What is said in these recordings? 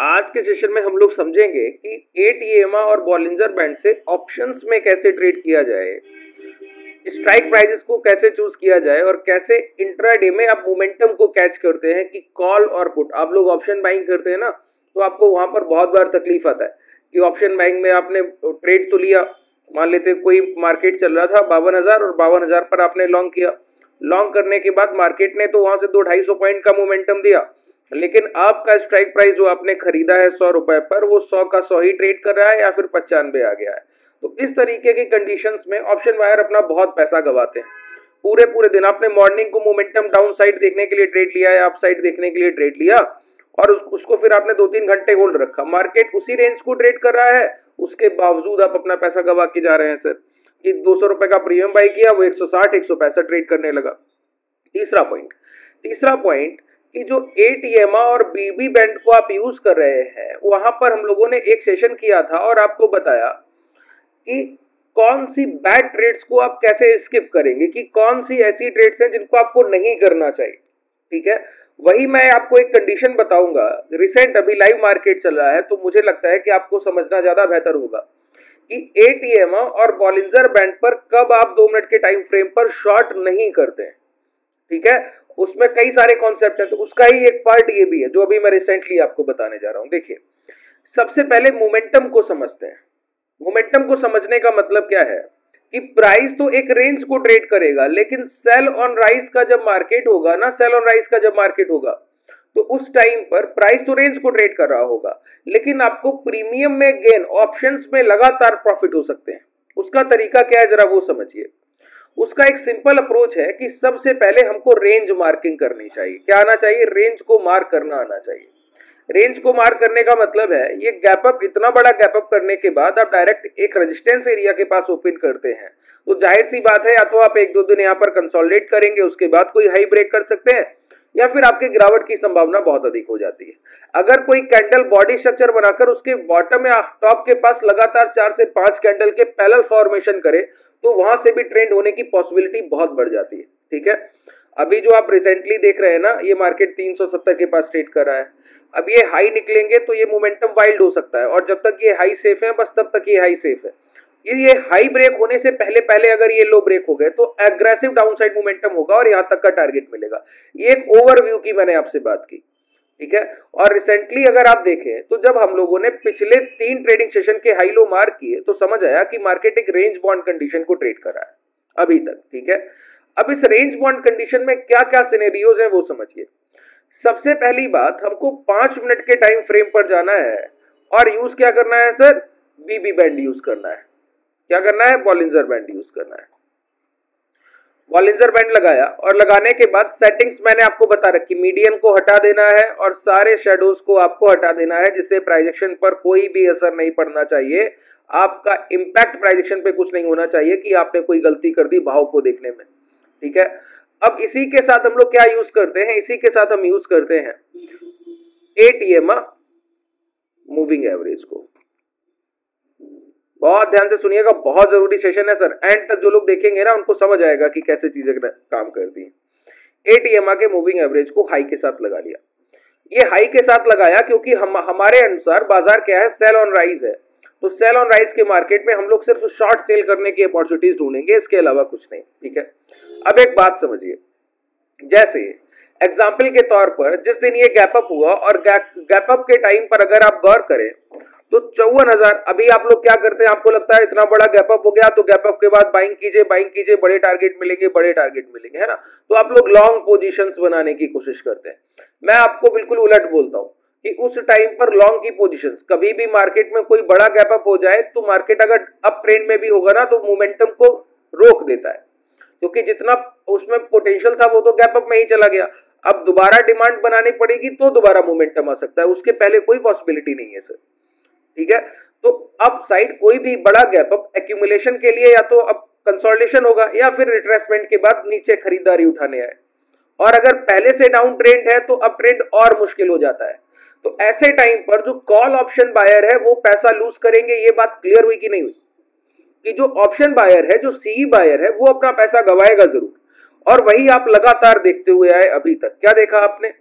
आज के सेशन में हम लोग समझेंगे कि 8 EMA और बॉलिंजर बैंड से ऑप्शंस में कैसे ट्रेड किया जाए, स्ट्राइक प्राइसेस को कैसे चूज किया जाए और कैसे इंट्राडे में आप मोमेंटम को कैच करते हैं कि कॉल और पुट। आप लोग ऑप्शन बाइंग करते हैं ना, तो आपको वहां पर बहुत बार तकलीफ आता है कि ऑप्शन बाइंग में आपने ट्रेड तो लिया, मान लेते कोई मार्केट चल रहा था 52,000 और 52,000 पर आपने लॉन्ग किया। लॉन्ग करने के बाद मार्केट ने तो वहां से 200-250 पॉइंट का मोमेंटम दिया, लेकिन आपका स्ट्राइक प्राइस जो आपने खरीदा है 100 रुपए पर, वो 100 का 100 ही ट्रेड कर रहा है या फिर 95 आ गया है। तो इस तरीके की कंडीशंस में ऑप्शन बायर अपना बहुत पैसा गवाते हैं। पूरे पूरे दिन आपने मॉर्निंग को मोमेंटम डाउन साइड देखने के लिए ट्रेड लिया या अप साइड देखने के लिए ट्रेड लिया और उसको फिर आपने 2-3 घंटे होल्ड रखा। मार्केट उसी रेंज को ट्रेड कर रहा है, उसके बावजूद आप अपना पैसा गवा के जा रहे हैं सर कि 200 रुपए का प्रीमियम बाई किया, वो 160-165 ट्रेड करने लगा। तीसरा पॉइंट कि जो 8 EMA और BB बैंड को आप यूज कर रहे हैं, वहां पर हम लोगों ने एक सेशन किया था और आपको बताया कि कौन सी बैड ट्रेड्स को आप कैसे स्किप करेंगे, कि कौन सी ऐसी ट्रेड्स हैं जिनको आपको नहीं करना चाहिए। ठीक है, वही मैं आपको एक कंडीशन बताऊंगा। रिसेंट अभी लाइव मार्केट चल रहा है, तो मुझे लगता है कि आपको समझना ज्यादा बेहतर होगा कि 8 EMA और बॉलिंजर बैंड पर कब आप 2 मिनट के टाइम फ्रेम पर शॉर्ट नहीं करते हैं। ठीक है, उसमें कई सारे कॉन्सेप्ट है, तो उसका ही एक पार्ट ये भी है जो अभी मैं रिसेंटली आपको बताने जा रहा हूं। देखिए, सबसे पहले मोमेंटम को समझते हैं। मोमेंटम को समझने का मतलब क्या है कि प्राइस तो एक रेंज को ट्रेड करेगा, लेकिन सेल ऑन राइज का जब मार्केट होगा ना, सेल ऑन राइज का जब मार्केट होगा तो उस टाइम पर प्राइस तो रेंज को ट्रेड कर रहा होगा, लेकिन आपको प्रीमियम में गेन, ऑप्शंस में लगातार प्रॉफिट हो सकते हैं। उसका तरीका क्या है जरा वो समझिए। उसका एक सिंपल अप्रोच है कि सबसे पहले हमको रेंज मार्किंग करनी चाहिए। क्या आना चाहिए? रेंज को मार्क करना आना चाहिए। रेंज को मार्क करने का मतलब है ये गैप अप, इतना बड़ा गैप अप करने के बाद आप डायरेक्ट एक रेजिस्टेंस एरिया के पास ओपन करते हैं, तो जाहिर सी बात है या तो आप 1-2 दिन यहाँ पर कंसोलिडेट करेंगे, उसके बाद कोई हाई ब्रेक कर सकते हैं, या फिर आपके गिरावट की संभावना बहुत अधिक हो जाती है। अगर कोई कैंडल बॉडी स्ट्रक्चर बनाकर उसके बॉटम या टॉप के पास लगातार 4 से 5 कैंडल के पैरेलल फॉर्मेशन करे, तो वहां से भी ट्रेंड होने की पॉसिबिलिटी बहुत बढ़ जाती है। ठीक है, अभी जो आप रिसेंटली देख रहे हैं ना, ये मार्केट 370 के पास ट्रेड कर रहा है। अब ये हाई निकलेंगे तो ये मोमेंटम वाइल्ड हो सकता है, और जब तक ये हाई सेफ है, बस तब तक ये हाई सेफ है। ये हाई ब्रेक होने से पहले अगर ये लो ब्रेक हो गए तो एग्रेसिव डाउनसाइड मोमेंटम होगा और यहां तक का टारगेट मिलेगा। ये एक ओवरव्यू की मैंने आपसे बात की। ठीक है, और रिसेंटली अगर आप देखें तो जब हम लोगों ने पिछले 3 ट्रेडिंग सेशन के हाई लो मार्क किए, तो समझ आया कि मार्केट एक रेंज बॉन्ड कंडीशन को ट्रेड कर रहा है अभी तक। ठीक है, अब इस रेंज बॉन्ड कंडीशन में क्या क्या सिनेरियोज हैं वो समझिए। सबसे पहली बात, हमको 5 मिनट के टाइम फ्रेम पर जाना है और यूज क्या करना है सर? BB बैंड यूज करना है। क्या करना है? बॉलिंजर बैंड यूज करना है। बॉलिंजर बैंड लगाया और लगाने के बाद सेटिंग्स मैंने आपको बता रखी, मीडियन को हटा देना है और सारे शेडोज को आपको हटा देना है, जिससे प्राइस एक्शन पर कोई भी असर नहीं पड़ना चाहिए। आपका इंपैक्ट प्राइस एक्शन पे कुछ नहीं होना चाहिए कि आपने कोई गलती कर दी भाव को देखने में। ठीक है, अब इसी के साथ हम लोग क्या यूज करते हैं? इसी के साथ हम यूज करते हैं 8 EMA मूविंग एवरेज को। बहुत ध्यान से सुनिएगा, बहुत जरूरी सेशन है सर। एंड तक जो लोग देखेंगे ना, उनको समझ आएगा कि कैसे चीजें काम करती हैं। 8 EMA के मूविंग एवरेज को हाई के साथ लगा लिया। ये हाई के साथ लगाया क्योंकि हमारे अनुसार बाजार क्या है? सेल ऑन राइज है। तो सेल ऑन राइज के मार्केट में हम लोग सिर्फ शॉर्ट सेल करने की अपॉर्चुनिटीज ढूंढेंगे, इसके अलावा कुछ नहीं। ठीक है, अब एक बात समझिए, जैसे एग्जाम्पल के तौर पर जिस दिन ये गैप अप हुआ और गैप अप के टाइम पर अगर आप गौर करें तो 54,000, अभी आप लोग क्या करते हैं? आपको लगता है इतना बड़ा गैप अप हो गया तो गैप अप के बाद बाइंग कीजिए, बड़े टारगेट मिलेंगे, है ना? तो आप लोग लॉन्ग पोजीशंस बनाने की कोशिश करते हैं। मैं आपको बिल्कुल उलट बोलता हूं कि उस टाइम पर लॉन्ग की पोजीशंस, कभी भी मार्केट में कोई बड़ा गैप अप हो जाए तो मार्केट अगर अप ट्रेंड में भी होगा ना, तो मोमेंटम को रोक देता है, क्योंकि जितना उसमें पोटेंशियल था वो तो गैप अप में ही चला गया। अब दोबारा डिमांड बनानी पड़ेगी तो दोबारा मोमेंटम आ सकता है, उसके पहले कोई पॉसिबिलिटी नहीं है सर। ठीक है, तो अप साइड कोई भी बड़ा गैप अप एक्यूमुलेशन के लिए या तो अब कंसोलिडेशन होगा या फिर रिट्रेसमेंट के बाद नीचे खरीदारी उठाने आए, और अगर पहले से डाउन ट्रेंड है तो अप ट्रेंड और मुश्किल हो जाता है। तो ऐसे टाइम पर जो कॉल ऑप्शन बायर है वो पैसा लूज करेंगे। ये बात क्लियर हुई कि नहीं हुई? कि जो ऑप्शन बायर है, जो CE बायर है, वो अपना पैसा गवाएगा जरूर, और वही आप लगातार देखते हुए आए अभी तक। क्या देखा आपने?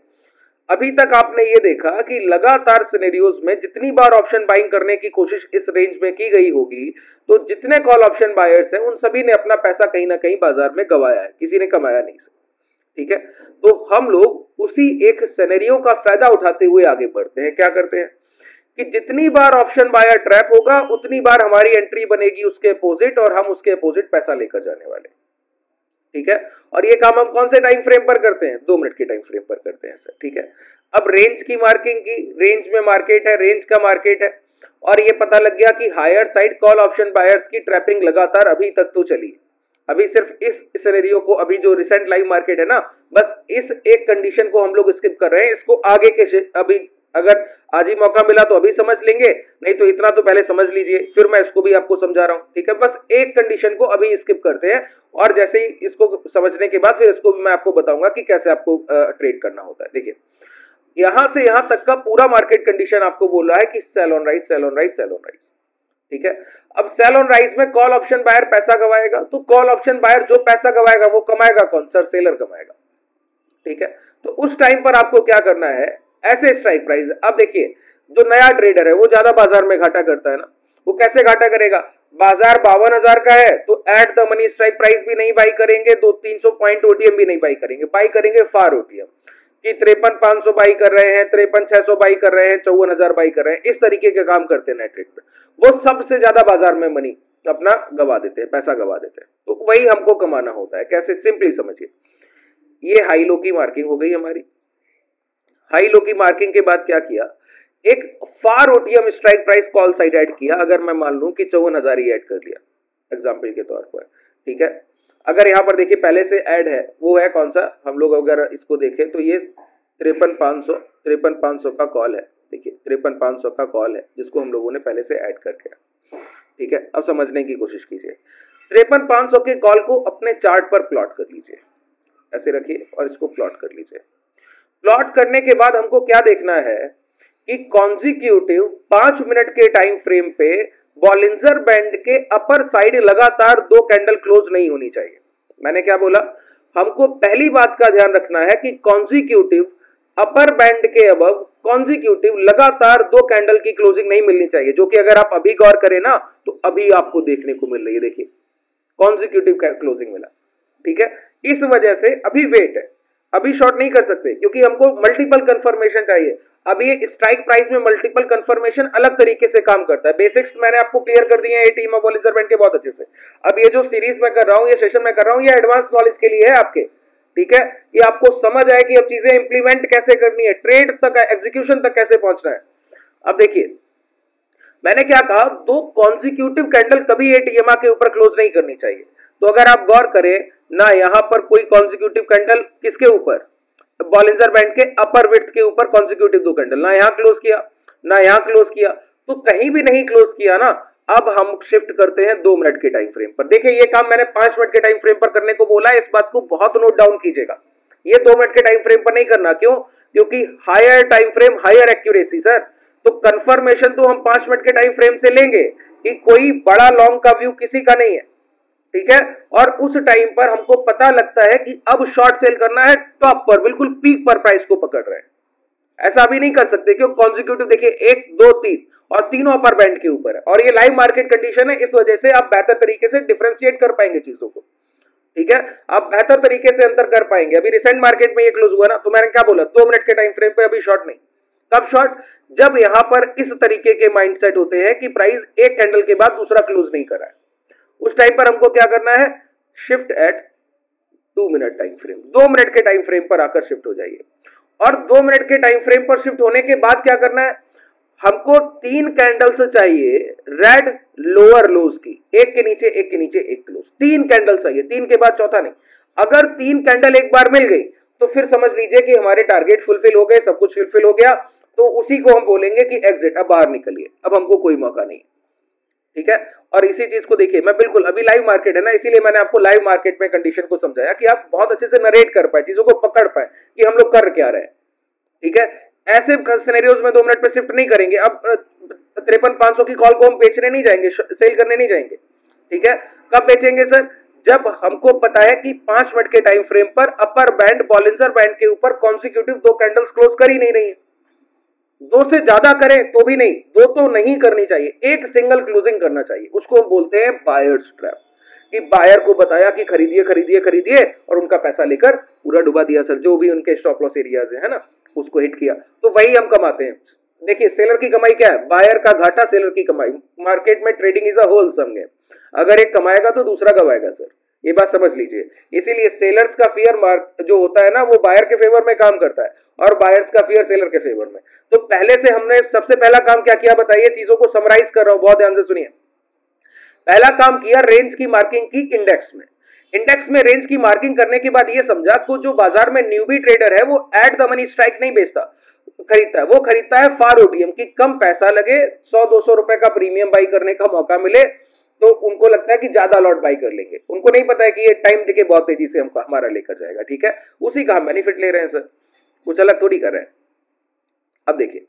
अभी तक आपने ये देखा कि लगातार सिनेरियोज में जितनी बार ऑप्शन बाइंग करने की कोशिश इस रेंज में की गई होगी, तो जितने कॉल ऑप्शन बायर्स हैं उन सभी ने अपना पैसा कहीं ना कहीं बाजार में गंवाया है, किसी ने कमाया नहीं। ठीक है, तो हम लोग उसी एक सिनेरियो का फायदा उठाते हुए आगे बढ़ते हैं। क्या करते हैं कि जितनी बार ऑप्शन बायर ट्रैप होगा उतनी बार हमारी एंट्री बनेगी उसके अपोजिट, और हम उसके अपोजिट पैसा लेकर जाने वाले। ठीक है, और ये काम हम कौन से टाइम फ्रेम पर करते हैं? 2 मिनट के टाइम फ्रेम पर करते हैं सर। ठीक है, अब रेंज की मार्किंग की, रेंज में मार्केट है, रेंज का मार्केट है, और ये पता लग गया कि higher side call option buyers की ट्रैपिंग लगातार अभी तक तो चली। अभी सिर्फ इस सिनेरियो को, अभी जो रिसेंट लाइव मार्केट है ना, बस इस एक कंडीशन को हम लोग स्किप कर रहे हैं। इसको आगे के अभी अगर आज ही मौका मिला तो अभी समझ लेंगे, नहीं तो इतना तो पहले समझ लीजिए, फिर मैं इसको भी आपको समझा रहा हूं। ठीक है, बस एक कंडीशन को अभी स्किप करते हैं, और जैसे ही इसको समझने के बाद फिर इसको भी मैं आपको बताऊंगा कि कैसे आपको ट्रेड करना होता है। देखिए, यहां से यहां तक का पूरा मार्केट कंडीशन आपको बोल रहा है कि sell on rise, sell on rise, sell on rise. ठीक है, अब सेल ऑन राइज में कॉल ऑप्शन बायर पैसा गवाएगा, तो कॉल ऑप्शन बायर जो पैसा गवाएगा वो कमाएगा कौन? सर, सेलर कमाएगा। ठीक है, तो उस टाइम पर आपको क्या करना है? ऐसे स्ट्राइक प्राइस, अब देखिए जो नया ट्रेडर है वो ज्यादा बाजार में घाटा करता है ना, वो कैसे घाटा करेगा? बाजार 52,000 का है तो at the money strike price भी नहीं बाई करेंगे, 200-300 पॉइंट ओटीएम भी नहीं बाई करेंगे, बाई करेंगे फार ओटीएम कि 53,500 बाई कर रहे हैं, 53,600 बाई कर रहे हैं, 54,000 बाई कर रहे हैं, इस तरीके के काम करते हैं नेट ट्रेड में। वो सबसे ज्यादा बाजार में मनी अपना गवा देते हैं, पैसा गवा देते हैं। तो वही हमको कमाना होता है। कैसे? सिंपली समझिए, ये हाई लो की मार्किंग हो गई हमारी। हाई लो की मार्किंग के बाद क्या किया? एक far OTM strike price call side add किया। अगर मैं मान लूं कि 54,000 ही ऐड कर लिया एग्जांपल के तौर पर। ठीक है, अगर यहां पर देखिए पहले से ऐड है, वो है कौन सा? हम लोग अगर इसको देखें तो ये 53,500 का कॉल है। देखिए 53,500 का कॉल है जिसको हम लोगों ने पहले से ऐड करके। ठीक है, अब समझने की कोशिश कीजिए। 53,500 के कॉल को अपने चार्ट पर प्लॉट कर लीजिए, ऐसे रखिए और इसको प्लॉट कर लीजिए। प्लॉट करने के बाद हमको क्या देखना है कि कॉन्जिक्यूटिव 5 मिनट के टाइम फ्रेम पे बॉलिंजर बैंड के अपर साइड लगातार 2 कैंडल क्लोज नहीं होनी चाहिए। मैंने क्या बोला? हमको पहली बात का ध्यान रखना है कि कॉन्जिक्यूटिव अपर बैंड के अबव कॉन्जिक्यूटिव लगातार 2 कैंडल की क्लोजिंग नहीं मिलनी चाहिए, जो कि अगर आप अभी गौर करें ना तो अभी आपको देखने को मिल रही है। देखिए कॉन्जिक्यूटिव क्लोजिंग मिला। ठीक है, इस वजह से अभी वेट है, अभी शॉर्ट नहीं कर सकते क्योंकि हमको मल्टीपल कंफर्मेशन चाहिए। अब ये स्ट्राइक प्राइस में मल्टीपल कंफर्मेशन अलग तरीके से काम करता है। बेसिक्स मैंने आपको क्लियर कर दिए हैं एटीएम और बॉलिंजर बैंड के बहुत अच्छे से। अब ये जो सीरीज में कर रहा हूं, ये सेशन में कर रहा हूं, ये एडवांस नॉलेज के लिए है आपके। ठीक है, ये आपको समझ आए कि अब चीजें इंप्लीमेंट कैसे करनी है, ट्रेड तक, एग्जीक्यूशन तक कैसे पहुंचना है। अब देखिए मैंने क्या कहा, 2 कॉन्जिक्यूटिव कैंडल कभी एटीएम के ऊपर क्लोज नहीं करनी चाहिए। तो अगर आप गौर करें ना, यहां पर कोई कॉन्जिक्यूटिव कैंडल किसके ऊपर? बॉलिंजर बैंड के अपर विड्थ के ऊपर कॉन्जिक्यूटिव 2 कैंडल, ना यहां क्लोज किया ना यहां क्लोज किया, तो कहीं भी नहीं क्लोज किया ना। अब हम शिफ्ट करते हैं 2 मिनट के टाइम फ्रेम पर। देखिए ये काम मैंने 5 मिनट के टाइम फ्रेम पर करने को बोला है, इस बात को बहुत नोट डाउन कीजिएगा। ये 2 मिनट के टाइम फ्रेम पर नहीं करना। क्यों? क्योंकि higher time frame higher accuracy sir. तो कंफर्मेशन तो हम 5 मिनट के टाइम फ्रेम से लेंगे कि कोई बड़ा लॉन्ग का व्यू किसी का नहीं है। ठीक है, और उस टाइम पर हमको पता लगता है कि अब शॉर्ट सेल करना है, टॉप पर बिल्कुल पीक पर प्राइस को पकड़ रहे हैं। ऐसा भी नहीं कर सकते क्योंकि कॉन्जिक्यूटिव देखिए 1 2 3 और तीनों अपर बैंड के ऊपर है, और ये लाइव मार्केट कंडीशन है, इस वजह से आप बेहतर तरीके से डिफरेंशिएट कर पाएंगे चीजों को। ठीक है, आप बेहतर तरीके से अंतर कर पाएंगे। अभी रिसेंट मार्केट में ये क्लोज हुआ ना, तो मैंने क्या बोला, 2 मिनट के टाइम फ्रेम पे अभी शॉर्ट नहीं। कब शॉर्ट? जब यहां पर इस तरीके के माइंडसेट होते हैं कि प्राइस एक कैंडल के बाद दूसरा क्लोज नहीं कर रहा है, उस टाइम पर हमको क्या करना है? Shift at 2 minute time frame. 2 minute के टाइम फ्रेम पर आकर शिफ्ट हो जाइए, और 2 मिनट के टाइम फ्रेम पर शिफ्ट होने के बाद क्या करना है? हमको 3 कैंडल्स चाहिए रेड लोअर लोज की, एक के नीचे एक के नीचे एक क्लोज, 3 कैंडल चाहिए, 3 के बाद चौथा नहीं। अगर 3 कैंडल एक बार मिल गई तो फिर समझ लीजिए कि हमारे टारगेट फुलफिल हो गए, सब कुछ फुलफिल हो गया, तो उसी को हम बोलेंगे कि एग्जिट, अब बाहर निकलिए, अब हमको कोई मौका नहीं। ठीक है, और इसी चीज को देखिए, मैं बिल्कुल अभी लाइव मार्केट है ना, इसीलिए मैंने आपको लाइव मार्केट में कंडीशन को समझाया कि आप बहुत अच्छे से नरेट कर पाए, चीजों को पकड़ पाए कि हम लोग कर क्या रहे हैं। ठीक है, ऐसे सिनेरियोज में 2 मिनट पे शिफ्ट नहीं करेंगे। अब 53,500 की कॉल को हम बेचने नहीं जाएंगे, सेल करने नहीं जाएंगे। ठीक है, कब बेचेंगे सर? जब हमको पता है कि 5 मिनट के टाइम फ्रेम पर अपर बैंड बॉलिंजर बैंड के ऊपर कॉन्सिक्यूटिव 2 कैंडल्स क्लोज कर ही नहीं रही है, 2 से ज्यादा करें तो भी नहीं, 2 तो नहीं करनी चाहिए, एक सिंगल क्लोजिंग करना चाहिए, उसको हम बोलते हैं बायर्स ट्रैप। कि बायर को बताया कि खरीदिए खरीदिए खरीदिए और उनका पैसा लेकर पूरा डुबा दिया सर, जो भी उनके स्टॉप लॉस एरियाज है ना, उसको हिट किया, तो वही हम कमाते हैं। देखिए सेलर की कमाई क्या है, बायर का घाटा सेलर की कमाई। मार्केट में trading is a wholesome game, अगर एक कमाएगा तो दूसरा गवाएगा सर, ये बात समझ लीजिए। इसीलिए सेलर्स का फियर मार्क जो होता है ना, वो बायर के फेवर में काम करता है और बायर्स का फियर सेलर के फेवर में। तो पहले से हमने सबसे पहला काम क्या किया बताइए, चीजों को समराइज कर रहा हूं, बहुत ध्यान से सुनिए। पहला काम किया रेंज की मार्किंग की इंडेक्स में। इंडेक्स में रेंज की मार्किंग करने के बाद ये समझा कि जो बाजार में न्यूबी ट्रेडर है वो एट द मनी स्ट्राइक नहीं बेचता, खरीदता है, वो खरीदता है फार ओटीएम की, कम पैसा लगे, 100-200 रुपए का प्रीमियम बाई करने का मौका मिले तो उनको लगता है कि ज्यादा लॉट बाई कर लेंगे, उनको नहीं पता है कि ये टाइम देके बहुत तेजी से हमको हमारा लेकर जाएगा, ठीक है, उसी का हम बेनिफिट ले रहे हैं सर, कुछ अलग थोड़ी कर रहे हैं। अब देखिए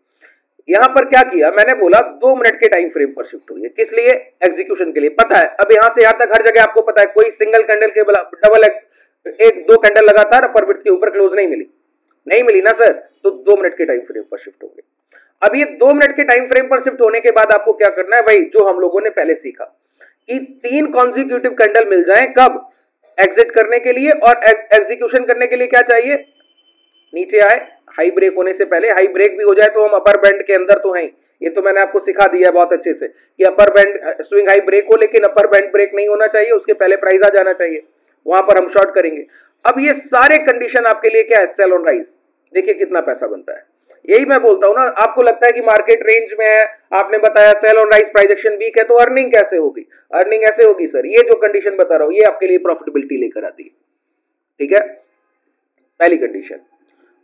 यहां पर क्या किया, मैंने बोला 2 मिनट के टाइम फ्रेम पर शिफ्ट हुई है, किस लिए, एग्जीक्यूशन के लिए, पता है। अब यहां से यहां तक हर जगह आपको पता है कोई सिंगल कैंडल के डबल एक 2 कैंडल लगातार अपर विड्थ के ऊपर क्लोज नहीं मिली, नहीं मिली ना सर, तो 2 मिनट के टाइम फ्रेम पर शिफ्ट हो गए। अब ये 2 मिनट के टाइम फ्रेम पर शिफ्ट होने के बाद आपको क्या करना है, वही जो हम लोगों ने पहले सीखा कि 3 कॉन्जिक्यूटिव कैंडल मिल जाए, कब, एग्जिट करने के लिए, और एग्जीक्यूशन करने के लिए क्या चाहिए, नीचे आए, हाई ब्रेक होने से पहले, हाई ब्रेक भी हो जाए तो हम अपर बैंड के अंदर तो हैं, ये तो मैंने आपको सिखा दिया है बहुत अच्छे से कि upper band swing high break हो, लेकिन अपर बैंड ब्रेक नहीं होना चाहिए, उसके पहले प्राइस आ जाना चाहिए, वहां पर हम शॉर्ट करेंगे। अब ये सारे कंडीशन आपके लिए क्या है, सेल ऑन राइज, देखिए कितना पैसा बनता है। यही मैं बोलता हूं ना, आपको लगता है कि मार्केट रेंज में है, आपने बताया sell on rise, price action weak है, तो अर्निंग कैसे होगी, अर्निंग ऐसे होगी सर, ये जो कंडीशन बता रहा हूं ये आपके लिए प्रॉफिटेबिलिटी लेकर आती है, ठीक है। पहली कंडीशन,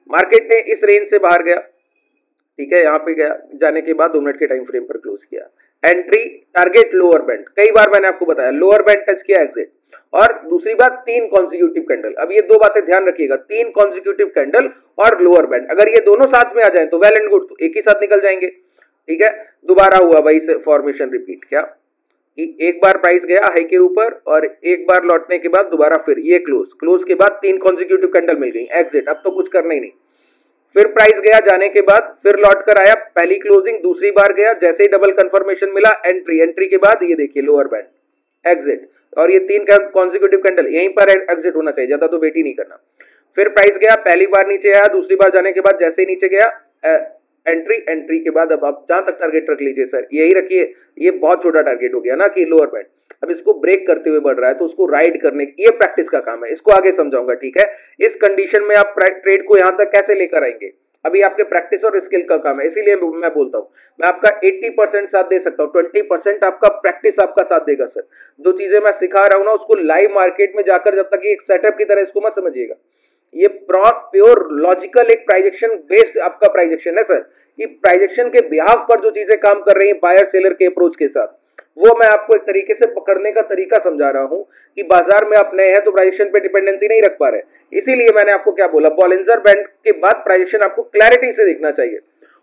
मार्केट ने इस रेंज से बाहर गया, ठीक है, यहां पे गया, जाने के बाद 2 मिनट के टाइम फ्रेम पर क्लोज किया, एंट्री टारगेट लोअर बैंड, कई बार मैंने आपको बताया लोअर बैंड टच किया, एग्जिट। और दूसरी बात 3 कॉन्जिक्यूटिव कैंडल, अब ये 2 बातें ध्यान रखिएगा, 3 कॉन्जिक्यूटिव कैंडल और लोअर बैंड, अगर ये दोनों साथ में आ जाए तो वेल एंड गुड, तो एक ही साथ निकल जाएंगे, ठीक है। दोबारा हुआ भाई से फॉर्मेशन रिपीट, क्या कि एक बार प्राइस गया हाई के ऊपर और एक बार लौटने के बाद दोबारा फिर ये क्लोज, क्लोज के बाद 3 कॉन्जिक्यूटिव कैंडल मिल गई, एग्जिट, अब तो कुछ करना ही नहीं। फिर प्राइस गया, जाने के बाद फिर लौट कर आया, पहली क्लोजिंग, दूसरी बार गया, जैसे ही डबल कंफर्मेशन मिला, एंट्री, एंट्री के बाद ये देखिए लोअर बैंड, एग्जिट, और ये 3 कॉन्जिक्यूटिव कैंडल, यहीं पर एग्जिट होना चाहिए, ज्यादा तो वेट ही नहीं करना। फिर प्राइस गया, पहली बार नीचे आया, दूसरी बार जाने के बाद जैसे ही नीचे गया, एंट्री, एंट्री के बाद अब आप जहां तक टारगेट रख लीजिए सर, यही रखिए, ये बहुत छोटा टारगेट हो गया ना कि लोअर बैंड, अब इसको ब्रेक करते हुए बढ़ रहा है तो उसको राइड करने, ये प्रैक्टिस का काम है, इसको आगे समझाऊंगा, ठीक है। इस कंडीशन में आप ट्रेड को यहां तक कैसे लेकर आएंगे, अभी आपके प्रैक्टिस और स्किल का काम है, इसीलिए मैं बोलता हूं मैं आपका 80% साथ दे सकता हूं, 20% आपका प्रैक्टिस आपका साथ देगा सर। जो चीजें मैं सिखा रहा हूं ना, उसको लाइव मार्केट में जाकर, जब तक एक सेटअप की तरह इसको मत समझिएगा, ये प्योर लॉजिकल एक प्राइजेक्शन बेस्ड आपका प्राइजेक्शन है सर, कि प्राइजेक्शन के बिहाफ पर जो चीजें काम कर रही हैं बायर सेलर के अप्रोच के साथ, वो मैं आपको एक तरीके से पकड़ने का तरीका समझा रहा हूं कि बाजार में आप नए हैं तो प्राइजेक्शन पे डिपेंडेंसी नहीं रख पा रहे, इसीलिए मैंने आपको क्या बोला, बॉलिंजर बैंड के बाद प्राइजेक्शन आपको क्लैरिटी से देखना चाहिए,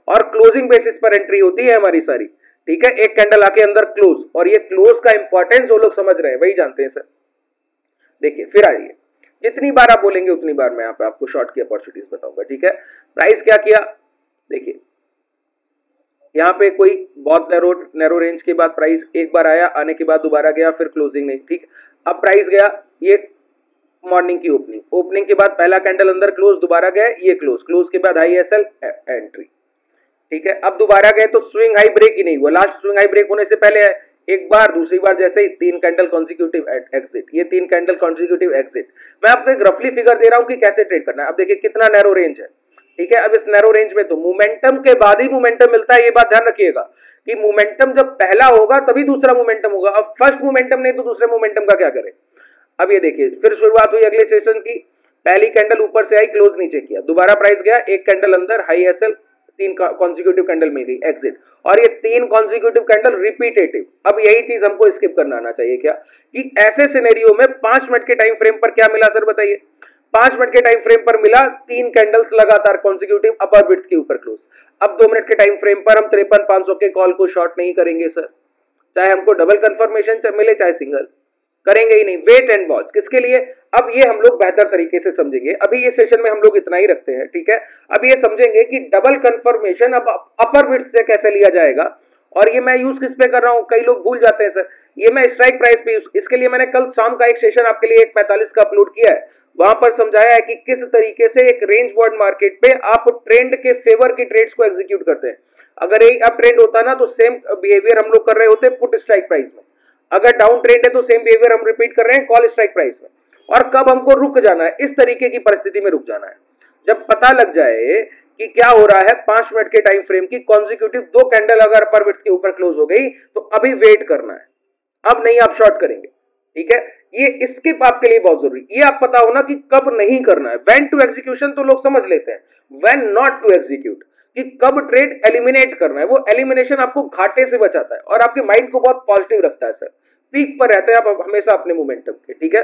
और क्लोजिंग बेसिस पर एंट्री होती है हमारी सारी, ठीक है। एक कैंडल आके अंदर क्लोज, और ये क्लोज का इंपॉर्टेंस वो लोग समझ रहे हैं, वही जानते हैं सर। देखिए फिर आइए, जितनी बार आप बोलेंगे उतनी बार मैं यहाँ पे आपको शॉर्ट की अपॉर्चुनिटीज बताऊंगा, ठीक है। प्राइस क्या किया, देखिए यहाँ पे कोई बहुत नैरो रेंज के बाद प्राइस एक बार आया, आने के बाद दोबारा गया, फिर क्लोजिंग नहीं, ठीक। अब प्राइस गया, ये मॉर्निंग की ओपनिंग, ओपनिंग के बाद पहला कैंडल अंदर क्लोज, दोबारा गया, ये क्लोज, क्लोज के बाद हाई एसएल, एंट्री, ठीक है। अब दोबारा गए तो स्विंग हाई ब्रेक ही नहीं हुआ, लास्ट स्विंग हाई ब्रेक होने से पहले है एक बार, दूसरी बार जैसे ही 3 कैंडल कॉन्जिक्यूटिव एग्जिट, ये 3 कैंडल कॉन्जिक्यूटिव एग्जिट। मैं आपको एक रफली फिगर दे रहा हूं कि कैसे ट्रेड करना है। अब देखिए कितना नैरो रेंज है, ठीक है। अब इस नैरो रेंज में तो मोमेंटम के बाद ही मोमेंटम मिलता है, ये बात ध्यान रखिएगा कि मोमेंटम जब पहला होगा तभी दूसरा मोमेंटम होगा, अब फर्स्ट मोमेंटम नहीं तो दूसरे मोमेंटम का क्या करें। अब ये देखिए फिर शुरुआत हुई अगले सेशन की, पहली कैंडल ऊपर से आई, क्लोज नीचे किया, दोबारा प्राइस गया, एक कैंडल अंदर, हाई एसएल, 3 कॉन्जिक्यूटिव कैंडल मिल गई, एग्जिट, और ये 3 कॉन्जिक्यूटिव कैंडल रिपीटेटिव। अब यही चीज हमको स्किप करना आना चाहिए क्या, कि ऐसे सिनेरियो में 5 मिनट के टाइम फ्रेम पर क्या मिला सर बताइए, 5 मिनट के टाइम फ्रेम पर मिला 3 कैंडल्स लगातार कॉन्जिक्यूटिव अपर बिट्स के ऊपर क्लोज। अब 2 मिनट के टाइम फ्रेम पर हम 53,500 के कॉल को शॉर्ट नहीं करेंगे सर, चाहे हमको डबल कंफर्मेशन मिले चाहे सिंगल, करेंगे ही नहीं। वेट एंड वॉच किसके लिए? अब ये हम लोग बेहतर तरीके से समझेंगे। अभी ये सेशन में हम लोग इतना ही रखते हैं, ठीक है। अब ये समझेंगे कि डबल कंफर्मेशन अब अपर विड्थ से कैसे लिया जाएगा, और ये मैं यूज किस पे कर रहा हूं, कई लोग भूल जाते हैं सर। ये मैं स्ट्राइक प्राइस पे यूज, इसके लिए मैंने कल शाम का एक सेशन आपके लिए 1:45 का अपलोड किया है, वहां पर समझाया है कि किस तरीके से एक रेंज बॉन्ड मार्केट पे आप ट्रेंड के फेवर की ट्रेड्स को एग्जीक्यूट करते हैं। अगर एक अप ट्रेंड होता ना तो सेम बिहेवियर हम लोग कर रहे होते पुट स्ट्राइक प्राइस में, अगर डाउन ट्रेंड है तो सेम बिहेवियर हम रिपीट कर रहे हैं कॉल स्ट्राइक प्राइस में। और कब हमको रुक जाना है, इस तरीके की परिस्थिति में रुक जाना है जब पता लग जाए कि क्या हो रहा है, 5 मिनट के टाइम फ्रेम की कॉन्जिक्यूटिव 2 कैंडल अगर अपर विड्थ के ऊपर क्लोज हो गई तो अभी वेट करना है, अब नहीं आप शॉर्ट करेंगे, ठीक है। ये स्किप आपके लिए बहुत जरूरी, ये आप पता होना कि कब नहीं करना है। व्हेन टू एग्जीक्यूशन तो लोग समझ लेते हैं, व्हेन नॉट टू एग्जीक्यूट, कि कब ट्रेड एलिमिनेट करना है। वो एलिमिनेशन आपको घाटे से बचाता है और आपके माइंड को बहुत पॉजिटिव रखता है सर, पीक पर रहते हैं आप हमेशा अपने मोमेंटम के, ठीक है।